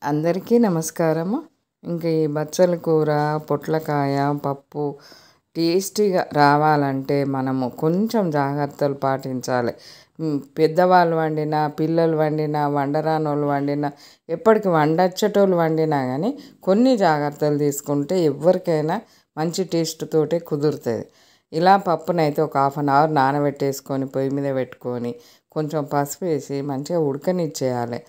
అందరికీ నమస్కారము. ఇంక ఈ బచ్చల కూర, పొట్లకాయ, పప్పు టేస్టీగా రావాలంటే మనము కొంచెం జాగ్రత్తలు పాటించాలి. పెద్దవాళ్ళు వండినా, పిల్లలు వండినా, వండరానోళ్ళు వండినా, ఎప్పటికి వండొచ్చేటోళ్ళు వండినా కానీ కొన్ని జాగ్రత్తలు తీసుకుంటే ఎవరికైనా మంచి టేస్ట్ తోటే కుదురుతుంది. ఇలా పప్పునైతే ఒక 1/2 అవర్ నానబెట్టేసుకొని పొయ్యి మీద పెట్టుకొని కొంచెం పసుపు వేసి మంచిగా ఉడకనిచ్చేయాలి.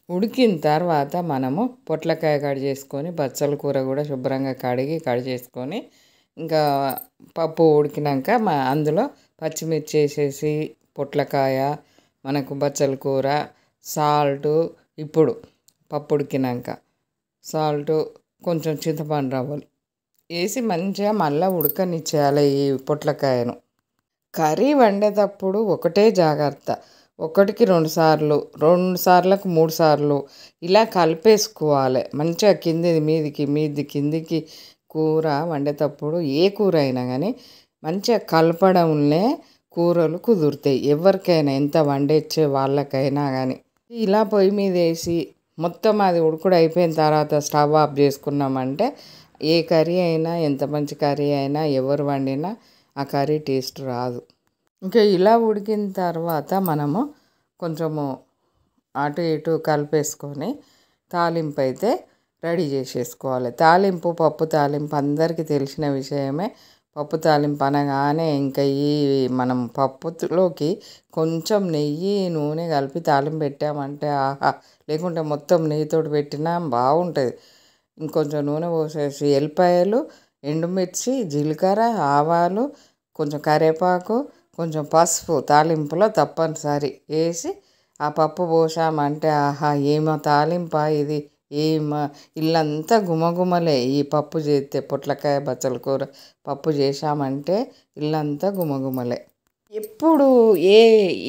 ఉడికిన తర్వాత మనము పొట్లకాయ కట్ చేసుకొని, బచ్చల కూర కూడా శుభ్రంగా కడిగి కట్ చేసుకొని, ఇంకా పప్పు ఉడికినాక అందులో పచ్చిమిర్చి వేసేసి పొట్లకాయ, మనకు బచ్చల కూర, సాల్టు, ఇప్పుడు పప్పు ఉడికినాక సాల్టు, కొంచెం చింతపండు రవ్వలు వేసి మంచిగా మళ్ళీ ఉడకనిచ్చేయాలి ఈ పొట్లకాయను. కర్రీ వండేటప్పుడు ఒకటే జాగ్రత్త, 1కి 2 సార్లు, 2 సార్లకు 3 సార్లు ఇలా కలిపేసుకోవాలి. మంచిగా కిందిది మీదికి, మీది కిందికి కూర వండేటప్పుడు ఏ కూర అయినా కానీ మంచిగా కలపడంలో కూరలు కుదురుతాయి. ఎవరికైనా ఎంత వండేచ్చే వాళ్ళకైనా కానీ ఇలా పొయ్యి మీద వేసి మొత్తం అది ఉడుకుడు అయిపోయిన తర్వాత స్టవ్ ఆఫ్ చేసుకున్నామంటే ఏ కర్రీ అయినా, ఎంత మంచి కర్రీ అయినా, ఎవరు వండినా ఆ కర్రీ టేస్ట్ రాదు. ఇంకా ఇలా ఉడికిన తర్వాత మనము కొంచెము అటు ఇటు కలిపేసుకొని తాలింపు అయితే రెడీ చేసేసుకోవాలి. తాలింపు, పప్పు తాలింపు అందరికీ తెలిసిన విషయమే. పప్పు తాలింపు అనగానే ఇంకా ఈ మనం పప్పులోకి కొంచెం నెయ్యి, నూనె కలిపి తాలింపు పెట్టామంటే ఆహా, లేకుంటే మొత్తం నెయ్యితోటి పెట్టినా బాగుంటుంది. ఇంకొంచెం నూనె పోసేసి ఎల్లిపాయలు, ఎండుమిర్చి, జీలకర్ర, ఆవాలు, కొంచెం కరివేపాకు, కొంచెం పసుపు తాలింపులో తప్పనిసరి వేసి ఆ పప్పు పోసామంటే ఆహా, ఏమో తాలింపా ఇది, ఇల్లంతా గుమగుమలే. ఈ పప్పు చేస్తే పొట్లకాయ బచ్చల కూర పప్పు చేసామంటే ఇల్లంతా గుమగుమలే. ఎప్పుడు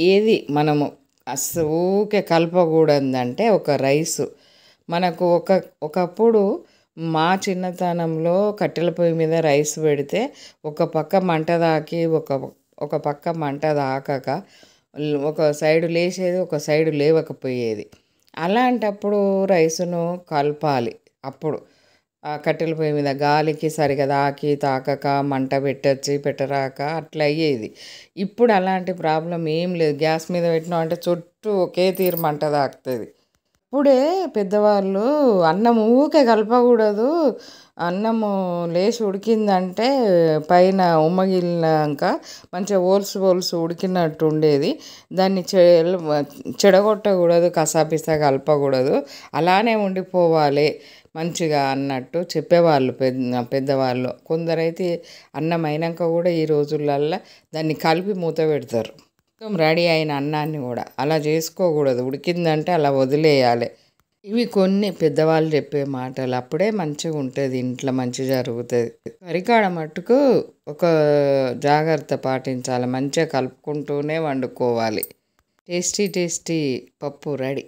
ఏది మనము ఊకే కలపకూడదంటే ఒక రైసు మనకు ఒకప్పుడు మా చిన్నతనంలో కట్టెల పొయ్యి మీద రైస్ పెడితే ఒక పక్క మంట దాకి ఒక పక్క మంట దాకక ఒక సైడు లేచేది, ఒక సైడు లేవకపోయేది. అలాంటప్పుడు రైసును కలపాలి. అప్పుడు ఆ కట్టెల పొయ్యి మీద గాలికి సరిగా తాకక మంట పెట్టరాక అట్లా అయ్యేది. ఇప్పుడు అలాంటి ప్రాబ్లం ఏం లేదు. గ్యాస్ మీద పెట్టినాం అంటే చుట్టూ ఒకే తీరు మంట తాకుతుంది. ఇప్పుడే పెద్దవాళ్ళు అన్నం ఊకే కలపకూడదు, అన్నము లేచి ఉడికిందంటే పైన ఉమ్మగిలినాక మంచిగా ఓల్సు ఉడికినట్టు ఉండేది. దాన్ని చెడగొట్టకూడదు, కసాపిసా కలపకూడదు, అలానే ఉండిపోవాలి మంచిగా అన్నట్టు చెప్పేవాళ్ళు పెద్దవాళ్ళు. కొందరైతే అన్నం అయినాక కూడా ఈ రోజులల్లో దాన్ని కలిపి మూత పెడతారు. మొత్తం రెడీ అయిన అన్నాన్ని కూడా అలా చేసుకోకూడదు. ఉడికిందంటే అలా వదిలేయాలి. ఇవి కొన్ని పెద్దవాళ్ళు చెప్పే మాటలు. అప్పుడే మంచిగా ఉంటుంది, ఇంట్లో మంచి జరుగుతుంది. కరికాడ మట్టుకు ఒక జాగ్రత్త పాటించాలి, మంచిగా కలుపుకుంటూనే వండుకోవాలి. టేస్టీ పప్పు రెడీ.